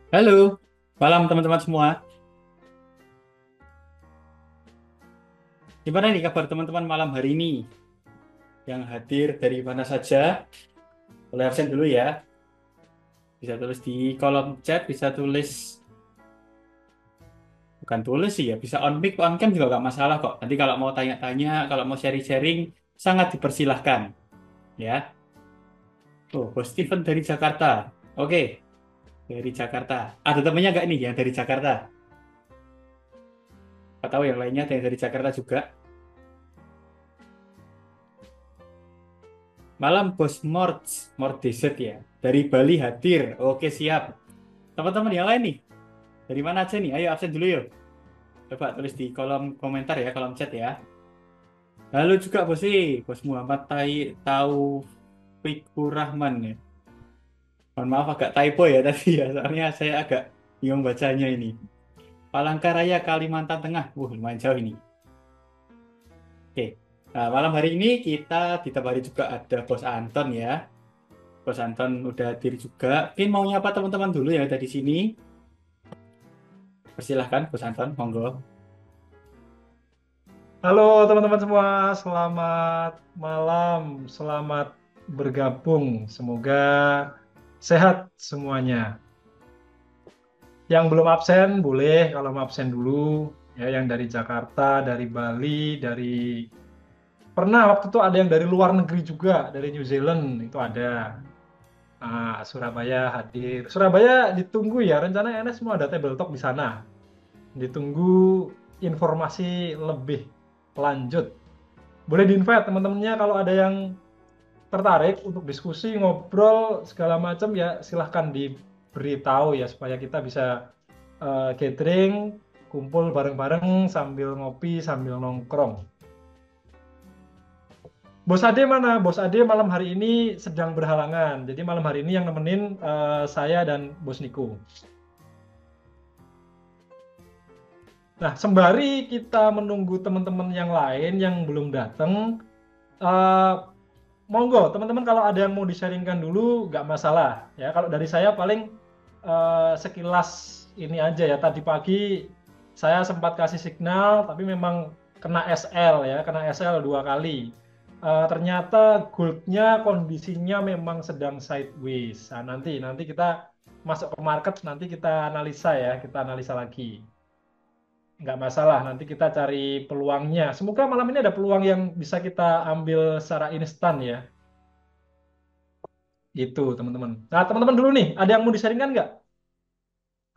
Halo, malam teman-teman semua. Gimana nih kabar teman-teman malam hari ini? Yang hadir dari mana saja? Boleh absen dulu ya. Bisa tulis di kolom chat, bisa tulis, bukan tulis sih ya, bisa on mic, on cam juga nggak masalah kok. Nanti kalau mau tanya-tanya, kalau mau sharing-sharing, sangat dipersilahkan ya. Oh, Bos Steven dari Jakarta. Oke, dari Jakarta. Ada temennya nggak nih yang dari Jakarta? Atau yang lainnya ada yang dari Jakarta juga? Malam Bos Mort Desert ya. Dari Bali hadir. Oke, siap. Teman-teman yang lain nih, dari mana aja nih? Ayo absen dulu yuk. Coba tulis di kolom komentar ya, kolom chat ya. Halo juga Bos Muhammad Taufikur Rahman ya. Mohon maaf agak typo ya tadi ya, soalnya saya agak bingung bacanya ini. Palangkaraya, Kalimantan Tengah. Lumayan jauh ini. Oke. Nah, malam hari ini kita ditemani juga ada Bos Anton ya. Bos Anton udah hadir juga. Mungkin mau nyapa teman-teman dulu yang ada di sini. Persilahkan Bos Anton, monggo. Halo teman-teman semua, selamat malam, selamat bergabung. Semoga sehat semuanya. Yang belum absen boleh kalau mau absen dulu. Ya, yang dari Jakarta, dari Bali, dari pernah waktu itu ada yang dari luar negeri juga, dari New Zealand itu ada. Surabaya hadir. Surabaya ditunggu ya, rencananya Enes semua ada table talk di sana. Ditunggu informasi lebih lanjut. Boleh di-invite teman-temannya kalau ada yang tertarik untuk diskusi, ngobrol segala macam ya silahkan diberitahu ya supaya kita bisa gathering, kumpul bareng-bareng sambil ngopi, sambil nongkrong. Bos Ade mana? Bos Ade malam hari ini sedang berhalangan. Jadi malam hari ini yang nemenin saya dan Bos Niko. Nah, sembari kita menunggu teman-teman yang lain yang belum datang, eh, monggo teman-teman kalau ada yang mau di-sharingkan dulu nggak masalah ya. Kalau dari saya paling sekilas ini aja ya. Tadi pagi saya sempat kasih signal tapi memang kena SL ya, kena SL 2 kali. Ternyata goldnya kondisinya memang sedang sideways. Nah, nanti nanti kita masuk ke market, nanti kita analisa ya, kita analisa lagi. Nggak masalah, nanti kita cari peluangnya. Semoga malam ini ada peluang yang bisa kita ambil secara instan ya. Gitu, teman-teman. Nah, teman-teman dulu nih, ada yang mau disaringkan nggak?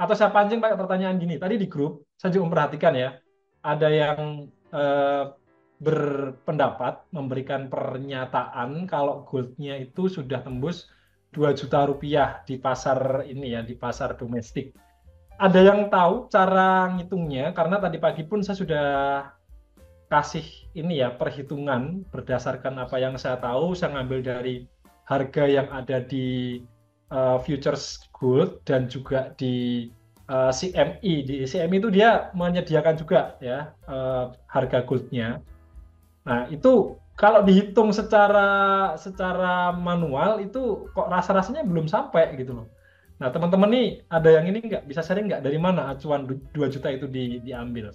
Atau saya pancing pakai pertanyaan gini. Tadi di grup, saya juga memperhatikan ya, ada yang eh, berpendapat, memberikan pernyataan kalau goldnya itu sudah tembus 2 juta rupiah di pasar ini ya, di pasar domestik. Ada yang tahu cara ngitungnya? Karena tadi pagi pun saya sudah kasih ini ya perhitungan berdasarkan apa yang saya tahu, saya ngambil dari harga yang ada di futures gold dan juga di CME. Di CME itu dia menyediakan juga ya harga goldnya. Nah, itu kalau dihitung secara secara manual itu kok rasa-rasanya belum sampai gitu loh. Nah, teman-teman nih ada yang ini nggak bisa sharing nggak dari mana acuan 2 juta itu diambil?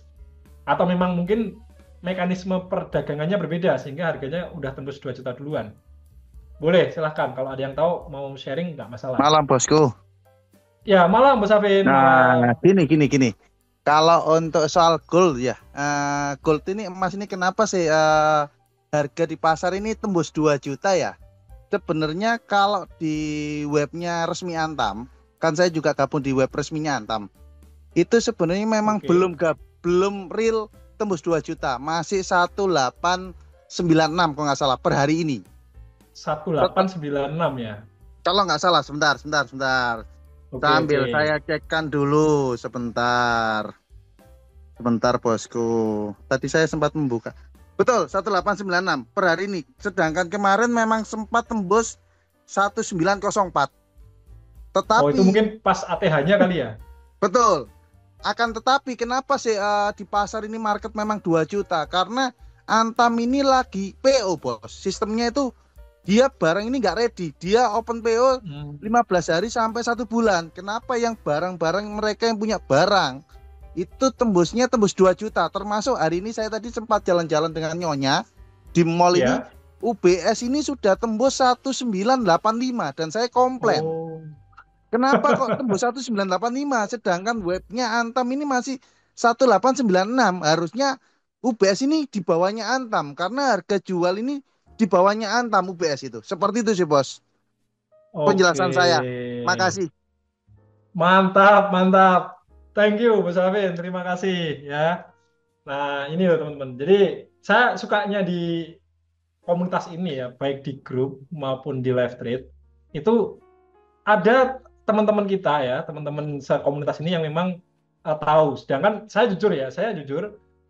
Atau memang mungkin mekanisme perdagangannya berbeda sehingga harganya udah tembus 2 juta duluan. Boleh, silahkan. Kalau ada yang tahu mau sharing nggak masalah. Malam bosku. Ya, malam Bos Afin, Nah, malam. gini. Kalau untuk soal gold ya, gold ini emas ini kenapa sih harga di pasar ini tembus 2 juta ya? Sebenarnya kalau di webnya resmi Antam, kan saya juga gabung di web resminya Antam. Itu sebenarnya memang Oke. belum real tembus 2 juta, masih 1896 kalau nggak salah per hari ini. Tetap 1896 ya. kalau nggak salah, sebentar. Oke, oke. Sambil saya cekkan dulu sebentar. Sebentar bosku. Tadi saya sempat membuka. Betul, 1896 per hari ini. Sedangkan kemarin memang sempat tembus 1904. Oh, itu Tetapi, mungkin pas ATH-nya kali ya. betul. Akan tetapi kenapa sih di pasar ini market memang 2 juta? Karena Antam ini lagi PO bos. Sistemnya itu dia barang ini nggak ready, dia open PO Hmm. 15 hari sampai 1 bulan. Kenapa yang barang-barang mereka yang punya barang itu tembusnya tembus 2 juta. Termasuk hari ini saya tadi sempat jalan-jalan dengan Nyonya di mall ini, Ya. UBS ini sudah tembus 1985 dan saya komplain. Oh. Kenapa kok tembus 1985 sedangkan webnya Antam ini masih 1896. Harusnya UBS ini di bawahnya Antam karena harga jual ini di bawahnya Antam UBS itu. Seperti itu sih, Bos. Oke. Penjelasan saya. Makasih. Mantap, mantap. Thank you, Bu Safin. Terima kasih ya. Nah, ini loh teman-teman. Jadi, saya sukanya di komunitas ini ya, baik di grup maupun di live trade, itu ada teman-teman kita ya, teman-teman komunitas ini yang memang tahu. Sedangkan saya jujur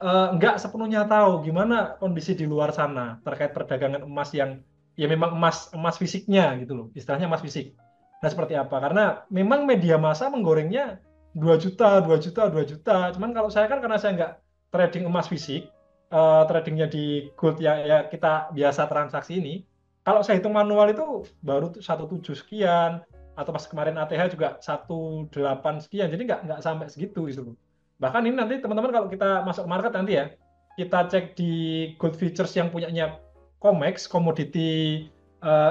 nggak sepenuhnya tahu gimana kondisi di luar sana terkait perdagangan emas yang ya memang emas emas fisiknya gitu loh, istilahnya emas fisik. Nah, seperti apa? Karena memang media massa menggorengnya 2 juta, 2 juta, 2 juta. Cuman kalau saya kan karena saya nggak trading emas fisik, tradingnya di gold ya kita biasa transaksi ini, kalau saya hitung manual itu baru 17 sekian, atau pas kemarin ATH juga 18 sekian, jadi nggak sampai segitu gitu loh. Bahkan ini nanti teman-teman kalau kita masuk market nanti ya, kita cek di gold futures yang punyanya COMEX, Commodity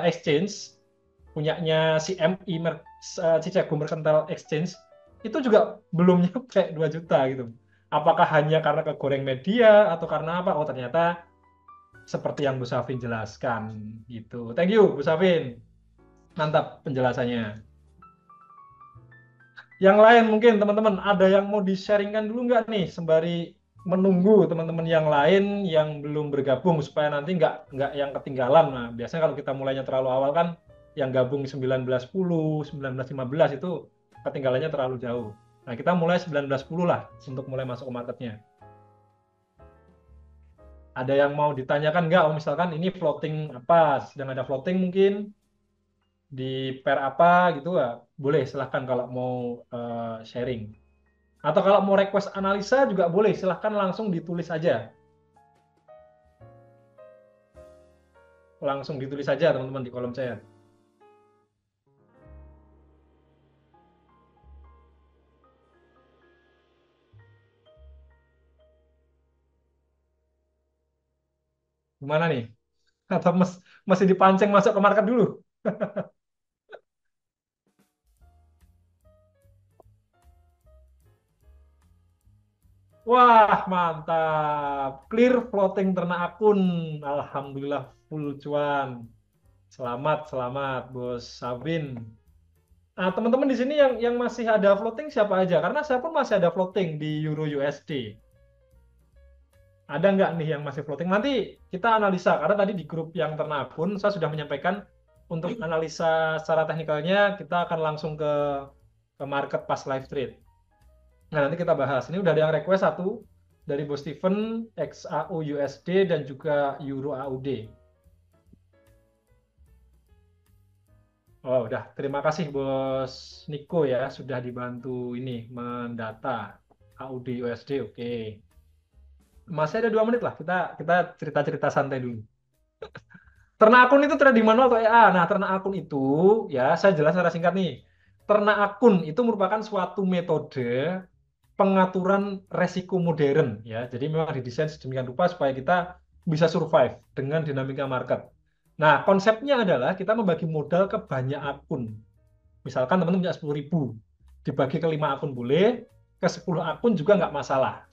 Exchange, punyanya CME, Chicago Mercantile Exchange, itu juga belum nyampe 2 juta gitu. Apakah hanya karena kegoreng media atau karena apa? Oh, ternyata seperti yang Bu Safin jelaskan gitu. Thank you Bu Safin. Mantap penjelasannya. Yang lain mungkin teman-teman ada yang mau di-sharingkan dulu nggak nih sembari menunggu teman-teman yang lain yang belum bergabung supaya nanti nggak yang ketinggalan. Nah, biasanya kalau kita mulainya terlalu awal kan yang gabung 19.10, 19.15 itu ketinggalannya terlalu jauh. Nah, kita mulai 19.10 lah untuk mulai masuk ke marketnya. Ada yang mau ditanyakan nggak? Oh, misalkan ini floating apa? Sedang ada floating mungkin di pair apa gitu ya, boleh silahkan kalau mau sharing. Atau kalau mau request analisa juga boleh, silahkan langsung ditulis aja. Langsung ditulis aja teman-teman di kolom chat. Gimana nih? Atau masih dipancing masuk ke market dulu? Wah, mantap. Clear floating ternak akun. Alhamdulillah full cuan. Selamat, selamat, Bos Sabin. Nah, teman-teman di sini yang masih ada floating siapa aja? Karena saya pun masih ada floating di Euro USD. Ada nggak nih yang masih floating? Nanti kita analisa, karena tadi di grup yang ternak akun saya sudah menyampaikan untuk analisa secara teknikalnya kita akan langsung ke market pas live trade. Nah, nanti kita bahas. Ini udah ada yang request satu dari Bos Steven, XAU USD dan juga Euro AUD. Oh, udah. Terima kasih Bos Niko ya sudah dibantu ini mendata AUD USD. Oke. Masih ada 2 menit lah. Kita cerita-cerita santai dulu. Ternak akun itu trading manual atau EA? Nah, ternak akun itu ya saya jelas secara singkat nih. Ternak akun itu merupakan suatu metode pengaturan resiko modern ya. Jadi memang didesain sedemikian rupa supaya kita bisa survive dengan dinamika market. Nah, konsepnya adalah kita membagi modal ke banyak akun. Misalkan teman-teman punya 10.000, dibagi ke 5 akun boleh, ke 10 akun juga nggak masalah.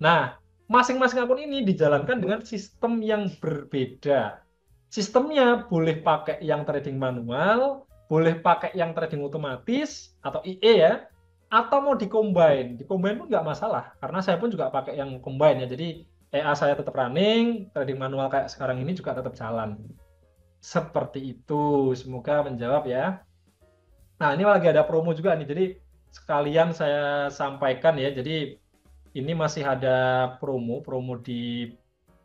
Nah, masing-masing akun ini dijalankan dengan sistem yang berbeda. Sistemnya boleh pakai yang trading manual, boleh pakai yang trading otomatis atau IE ya, atau mau di-combine. Di-combine pun nggak masalah, karena saya pun juga pakai yang combine ya. Jadi EA saya tetap running, trading manual kayak sekarang ini juga tetap jalan. Seperti itu, semoga menjawab ya. Nah, ini lagi ada promo juga nih, jadi sekalian saya sampaikan ya. Jadi ini masih ada promo di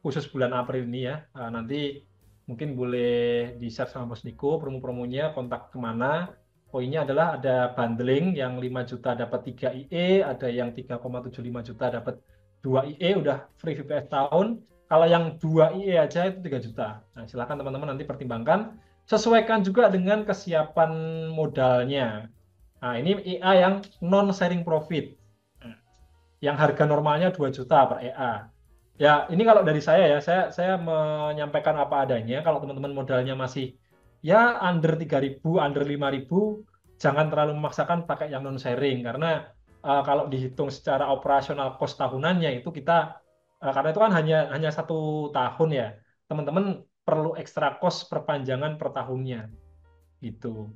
khusus bulan April ini ya. Nanti mungkin boleh di-share sama Bos Niko promo-promonya, kontak kemana. Poinnya adalah ada bundling yang 5 juta dapat 3 IE, ada yang 3,75 juta dapat 2 IE, udah free VPS tahun. Kalau yang 2 IE aja itu 3 juta. Nah, silakan teman-teman nanti pertimbangkan. Sesuaikan juga dengan kesiapan modalnya. Nah, ini EA yang non-sharing profit. Yang harga normalnya 2 juta per EA. Ya, ini kalau dari saya ya, saya menyampaikan apa adanya. Kalau teman-teman modalnya masih ya under 3.000, under 5.000, jangan terlalu memaksakan pakai yang non-sharing. Karena kalau dihitung secara operasional cost tahunannya itu kita, karena itu kan hanya 1 tahun ya, teman-teman perlu ekstra cost perpanjangan per tahunnya gitu.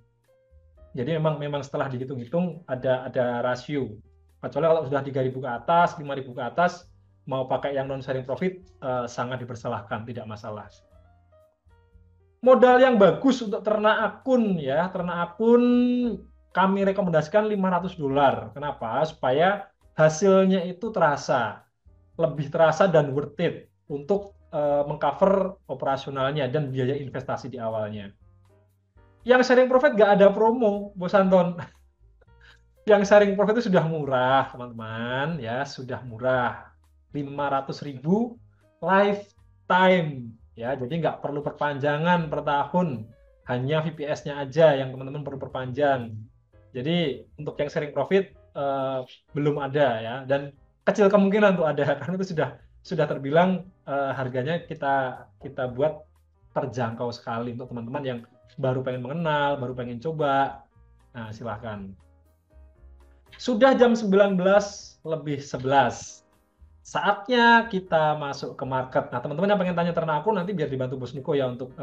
Jadi memang setelah dihitung-hitung ada rasio. Kecuali kalau sudah 3.000 ke atas, 5.000 ke atas, mau pakai yang non sharing profit sangat dipersilahkan, tidak masalah. Modal yang bagus untuk ternak akun ya, ternak akun kami rekomendasikan $500. Kenapa? Supaya hasilnya itu terasa, lebih terasa dan worth it untuk mengcover operasionalnya dan biaya investasi di awalnya. Yang sharing profit nggak ada promo, Bos Anton. Yang sharing profit itu sudah murah, teman-teman, ya, sudah murah. 500.000 lifetime, ya, jadi nggak perlu perpanjangan per tahun, hanya VPS-nya aja yang teman-teman perlu perpanjang. Jadi untuk yang sharing profit belum ada ya, dan kecil kemungkinan untuk ada karena itu sudah terbilang harganya kita buat terjangkau sekali untuk teman-teman yang baru pengen mengenal, baru pengen coba. Nah, silahkan. Sudah jam 19:11. Saatnya kita masuk ke market. Nah, teman-teman yang pengen tanya ternak akun nanti biar dibantu Bos Niko ya untuk